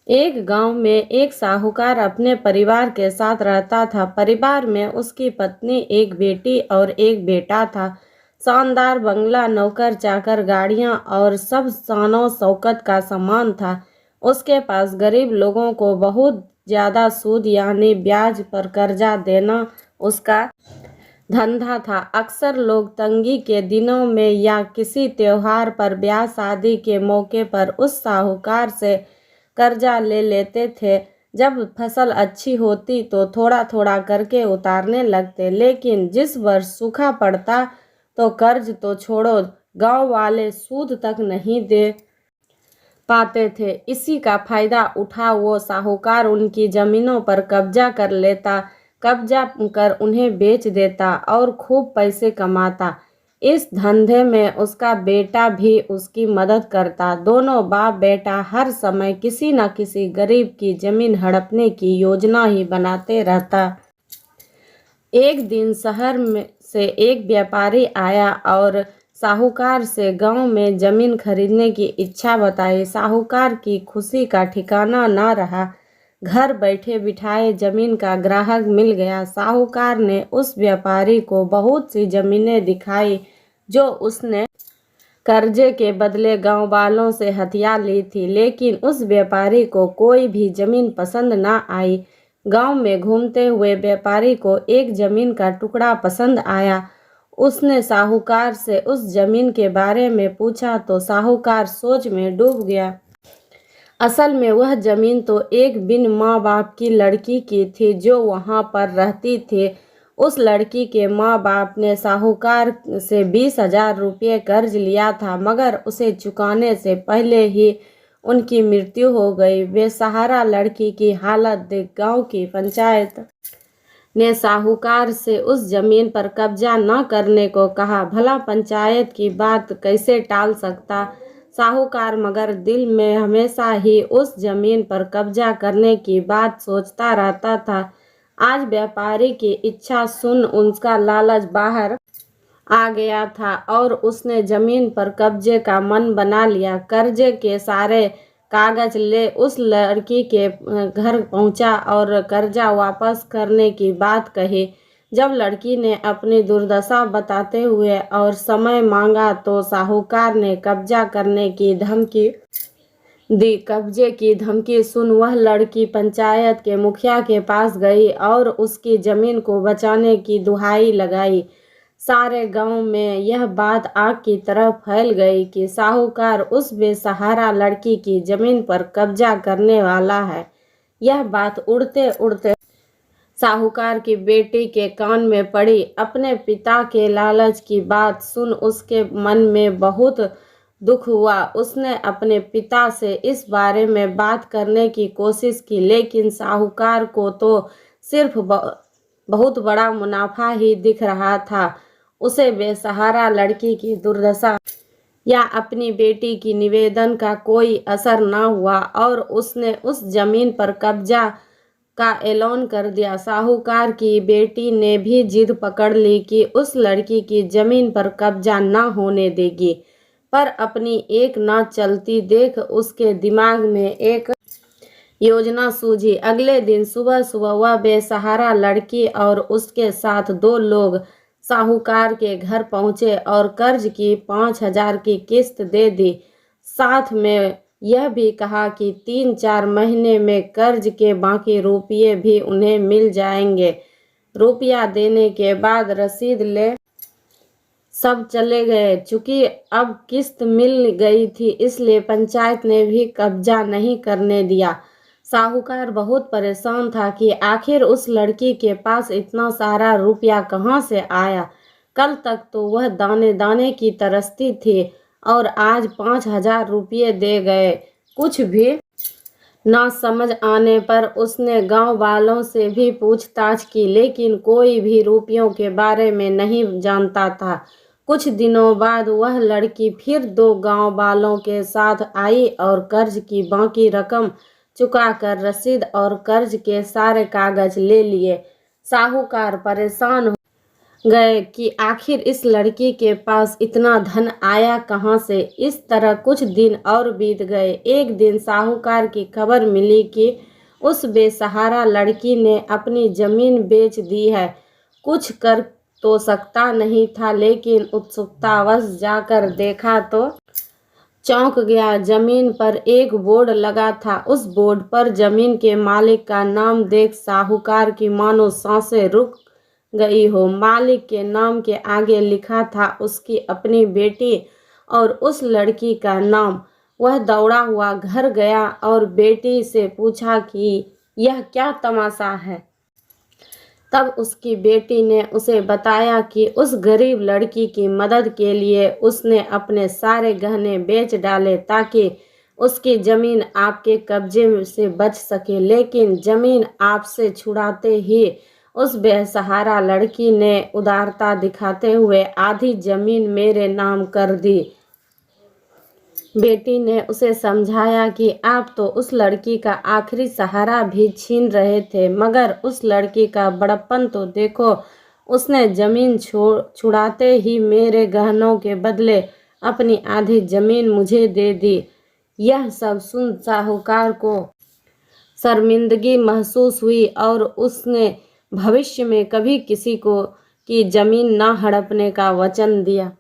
एक गांव में एक साहूकार अपने परिवार के साथ रहता था। परिवार में उसकी पत्नी, एक बेटी और एक बेटा था। शानदार बंगला, नौकर चाकर, गाड़ियां और सब शानो शौकत का सामान था। उसके पास गरीब लोगों को बहुत ज्यादा सूद यानी ब्याज पर कर्जा देना उसका धंधा था। अक्सर लोग तंगी के दिनों में या किसी त्योहार पर, ब्याह शादी के मौके पर उस साहूकार से कर्जा ले लेते थे। जब फसल अच्छी होती तो थोड़ा थोड़ा करके उतारने लगते, लेकिन जिस वर्ष सूखा पड़ता तो कर्ज तो छोड़ो, गांव वाले सूद तक नहीं दे पाते थे। इसी का फायदा उठा वो साहूकार उनकी जमीनों पर कब्जा कर उन्हें बेच देता और खूब पैसे कमाता। इस धंधे में उसका बेटा भी उसकी मदद करता। दोनों बाप बेटा हर समय किसी न किसी गरीब की जमीन हड़पने की योजना ही बनाते रहता। एक दिन शहर में से एक व्यापारी आया और साहूकार से गांव में जमीन खरीदने की इच्छा बताई। साहूकार की खुशी का ठिकाना न रहा। घर बैठे बिठाए जमीन का ग्राहक मिल गया। साहूकार ने उस व्यापारी को बहुत सी जमीनें दिखाई जो उसने कर्जे के बदले गांव वालों से हथिया ली थी, लेकिन उस व्यापारी को कोई भी जमीन पसंद न आई। गांव में घूमते हुए व्यापारी को एक जमीन का टुकड़ा पसंद आया। उसने साहूकार से उस जमीन के बारे में पूछा तो साहूकार सोच में डूब गया। असल में वह जमीन तो एक बिन माँ बाप की लड़की की थी जो वहां पर रहती थी। उस लड़की के माँ बाप ने साहूकार से 20,000 रुपये कर्ज लिया था, मगर उसे चुकाने से पहले ही उनकी मृत्यु हो गई। बेसहारा लड़की की हालत देख गांव की पंचायत ने साहूकार से उस जमीन पर कब्जा न करने को कहा। भला पंचायत की बात कैसे टाल सकता साहूकार, मगर दिल में हमेशा ही उस जमीन पर कब्जा करने की बात सोचता रहता था। आज व्यापारी की इच्छा सुन उसका लालच बाहर आ गया था और उसने जमीन पर कब्जे का मन बना लिया। कर्जे के सारे कागज ले उस लड़की के घर पहुंचा और कर्जा वापस करने की बात कही। जब लड़की ने अपनी दुर्दशा बताते हुए और समय मांगा तो साहूकार ने कब्जा करने की धमकी दी। कब्जे की धमकी सुन वह लड़की पंचायत के मुखिया के पास गई और उसकी जमीन को बचाने की दुहाई लगाई। सारे गांव में यह बात आग की तरह फैल गई कि साहूकार उस बेसहारा लड़की की जमीन पर कब्जा करने वाला है। यह बात उड़ते उड़ते साहूकार की बेटी के कान में पड़ी। अपने पिता के लालच की बात सुन उसके मन में बहुत दुख हुआ। उसने अपने पिता से इस बारे में बात करने की कोशिश की, लेकिन साहूकार को तो सिर्फ बहुत बड़ा मुनाफा ही दिख रहा था। उसे बेसहारा लड़की की दुर्दशा या अपनी बेटी की निवेदन का कोई असर न हुआ और उसने उस जमीन पर कब्जा का ऐलान कर दिया। साहूकार की बेटी ने भी जिद पकड़ ली कि उस लड़की की जमीन पर कब्जा न होने देगी, पर अपनी एक न चलती देख उसके दिमाग में एक योजना सूझी। अगले दिन सुबह सुबह वह बेसहारा लड़की और उसके साथ 2 लोग साहूकार के घर पहुंचे और कर्ज की 5,000 की किस्त दे दी। साथ में यह भी कहा कि 3-4 महीने में कर्ज के बाकी रुपये भी उन्हें मिल जाएंगे। रुपया देने के बाद रसीद ले सब चले गए। चूंकि अब किस्त मिल गई थी इसलिए पंचायत ने भी कब्जा नहीं करने दिया। साहूकार बहुत परेशान था कि आखिर उस लड़की के पास इतना सारा रुपया कहाँ से आया। कल तक तो वह दाने दाने की तरसती थी और आज 5,000 रुपये दे गए। कुछ भी ना समझ आने पर उसने गांव वालों से भी पूछताछ की, लेकिन कोई भी रुपयों के बारे में नहीं जानता था। कुछ दिनों बाद वह लड़की फिर 2 गांव वालों के साथ आई और कर्ज की बाकी रकम चुकाकर रसीद और कर्ज के सारे कागज ले लिए। साहूकार परेशान गए कि आखिर इस लड़की के पास इतना धन आया कहाँ से। इस तरह कुछ दिन और बीत गए। एक दिन साहूकार की खबर मिली कि उस बेसहारा लड़की ने अपनी जमीन बेच दी है। कुछ कर तो सकता नहीं था, लेकिन उत्सुकतावश जाकर देखा तो चौंक गया। जमीन पर एक बोर्ड लगा था। उस बोर्ड पर जमीन के मालिक का नाम देख साहूकार की मानो सांसें रुक गई हो। मालिक के नाम के आगे लिखा था उसकी अपनी बेटी और उस लड़की का नाम। वह दौड़ा हुआ घर गया और बेटी से पूछा कि यह क्या तमाशा है। तब उसकी बेटी ने उसे बताया कि उस गरीब लड़की की मदद के लिए उसने अपने सारे गहने बेच डाले ताकि उसकी जमीन आपके कब्जे से बच सके। लेकिन जमीन आपसे छुड़ाते ही उस बेसहारा लड़की ने उदारता दिखाते हुए आधी जमीन मेरे नाम कर दी। बेटी ने उसे समझाया कि आप तो उस लड़की का आखिरी सहारा भी छीन रहे थे, मगर उस लड़की का बड़प्पन तो देखो। उसने जमीन छुड़ाते ही मेरे गहनों के बदले अपनी आधी जमीन मुझे दे दी। यह सब सुन साहूकार को शर्मिंदगी महसूस हुई और उसने भविष्य में कभी किसी को की जमीन न हड़पने का वचन दिया।